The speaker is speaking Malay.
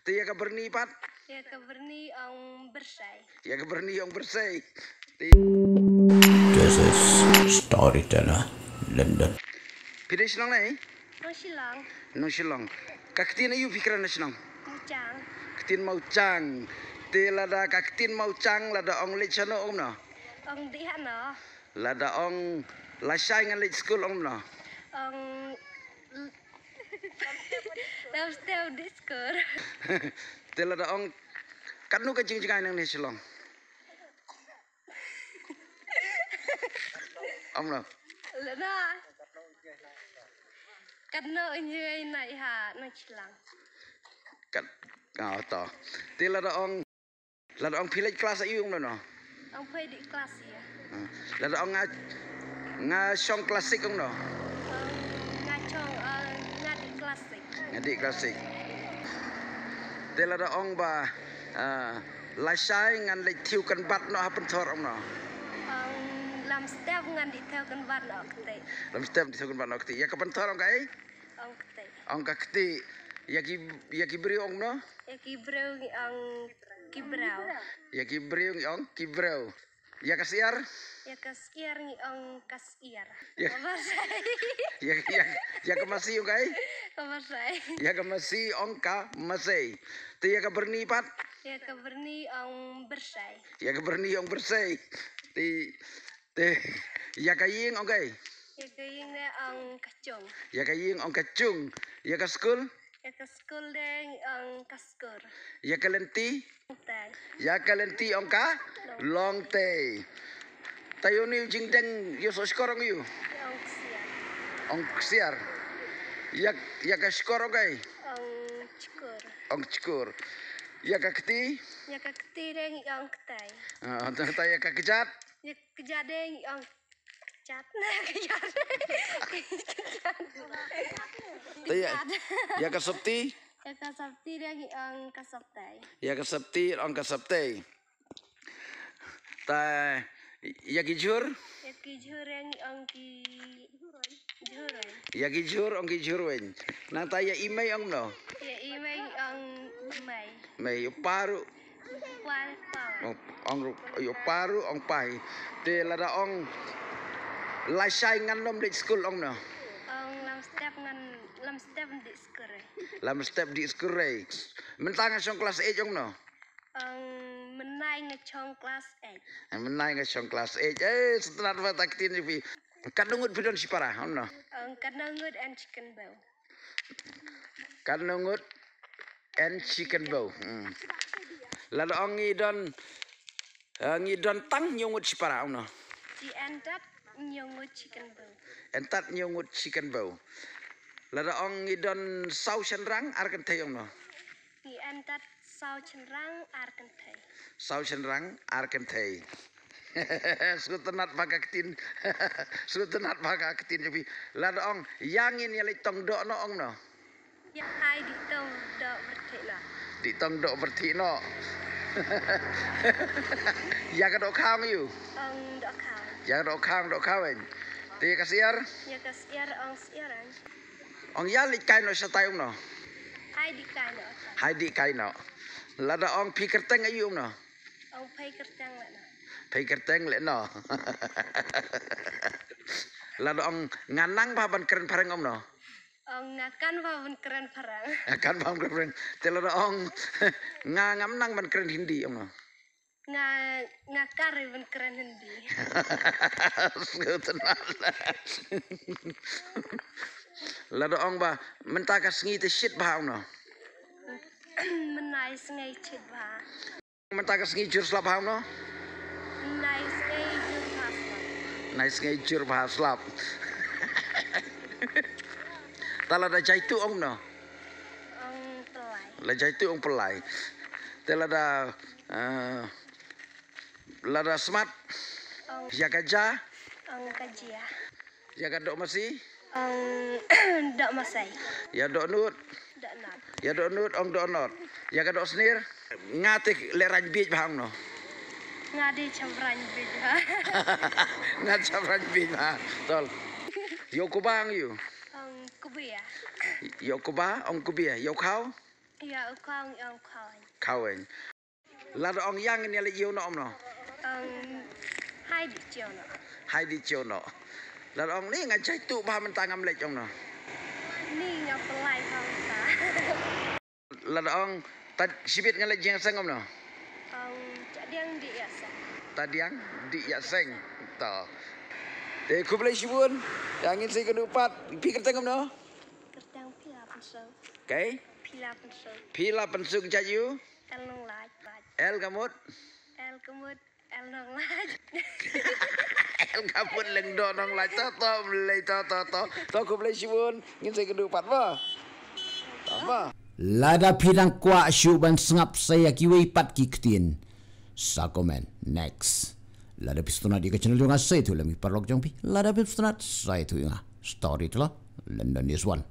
Tia ka berni pat. Ya keberni ong bersai. Ya ka berni ong bersai. This is Storyteller London. Pide silong nai? Nong silang, No silong. Kaktin ayu pikiran na silong. mucang, Kaktin mau cang. Te lada kaktin mau cang lada ong lech ano om no. ong dihano, Lada ong lasai ngan lech school om no. ong dalam setiap diskur. Te lada ong kanu ka jing jingai nang ni silong. Om no. Lena, karena ini naik ha nong silang. Kat kau to. Te lada ong pilih kelas ayu om no. Ong pergi di kelas ya. Lada ong nga song klasik om no. Ngacong ngadi klasik. Ngadi klasik. Te lada ong ba lasai ngan lech tiu kan bat no hapen thor om no. Ong lam setiap ngadi tel kan bar no kete. Lam step di sukan bat no kti. Ya kapan thor ong kai? Ong kete. Ong ka kti. Ya ki beri ong no. Ya kibrau ong kibrau. Ya ki beri ong kibrau. Ya kasiar. Ya kasiar ong kasiar. Ya. Kabar saya. Ya ka masih ong kai? Kabar saya. Ya ka masih ong ka masih. Te ya ka berni pat. Ya keberni ong bersai. Ya ka berni ong bersai. Te ya ka ying ong kai. Ya kaying na ong kacung. Ya ka ying ong kacung. Ya ka school. Ya ke school deng ong kaskur. Ya ka lenti. Tay. Ya ka lenti ong ka long te. Tayo ni jing deng yo so skor ong yu. Ya ong kesian. Ong siar. Ya ka skor ong kai. Ong cukur. Ong cukur. Ya ka keti. Ya ke keti deng ong ketay. Ta ya ka kejat. Ya kejat deng ong kecat. Nah kejat. Ta ya ka sabti. Ya ke sabti deng ong kasabtay. Ya ka sabti ong ka sabte. Ta ya ki jur. Ya ki jureng ong ki jureng. Ya ki jur ong ki jurwen. Nang ta ya imay ong no. Ya imay ong may. May paru. Pal pal. Ong yo paru ong pai. Te lada ong lasai ngan nom di school ong no. Ong lam step di skure. Lam step di school re. Mentang song kelas 8 ong no. Ong menai ngechong kelas 8. Menang ke song kelas 8. Setelah apa taktin ni. Kadungut bidon si parah ong no. Ong kanangut and chicken bow. Kadungut and chicken bow. Lada ong ngidon tang nyungut si parah ong no. Si entat nyongut chicken bow. Entat nyungut chicken bow. Lada ong ngidon sau senrang arkan tayong no. Si entat sau cenrang arkentay. Sau senrang arkan tay. Sutenat pakaktin. Sutenat pakaktin jadi. Lada ong yangin yali tong dok no ong no. Ya hai di tong dok bertela. Di tong dok berti no. Ya ka dok khang yu. Ong dok kau. Ya dok khang en. Ti kasiar. Ya kasiar ong siaran. Ong yali kai no sa tayong no. Hai di kano. Hai di kai no. Lada ong pikir teng ayu no. Ong pai kertang mana. Pikir teng le no. Lada ong nganang papan keren pareng om no. Ong ngakan pun keren parang. Kan paham keren. Te lada ong ngam nang ban keren hindi om no. Ngakar pun keren hindi. Sutenat. Lada ong ba mentakas ngite shit ba om no. Menai sengai cit bah. Mentakas ngijur slap om no. Menai sengai jurpas. Nice ngejur bah slap. Tala da jaitu ong no. Ong pelai. La jaitu ong pelai. Tela da lada smart. Ong Ya kaja. ong kajia. Ya ka dok masih. Ong dok masai. Ya dok nut. Dok nat. Ya dok nut ong dok not. Ya ka dok snir. Ngatik le raj bij bahang no. Ngadi campuran beda. Ngat samran bij bah. Tol. Yo kubang yu. Kubi ya. Yo kuba ong kubia. Yo kau. Ya ukang yang kain. kawen lada ong yang ni le yo no om no Hai di jono. hai di chono lada ong ni ngajai tu ba men tangam le ong no Ni ngapelai hang ta. lada ong tad sibit ngale jeng seng om no Jadi yang di asa. tadiang di ya seng ta te ku boleh sibun yang ingin saya kedupat pikir tengom no Kertang pila pensau. okay Pila pensau. pila pensung jayu El nong laj. el gamut El kemud. El nong laj. el gamut leng do nong lai to mulai to ku boleh sibun ingin saya kedupat ba apa Lada pidang kwa syuban sengap saya kiwi pat kiktin. Sakomen next. Lada pistona di channel junga saya tu lami parlok jongpi. Lada pistona saya tu inga story tu lah. London is one.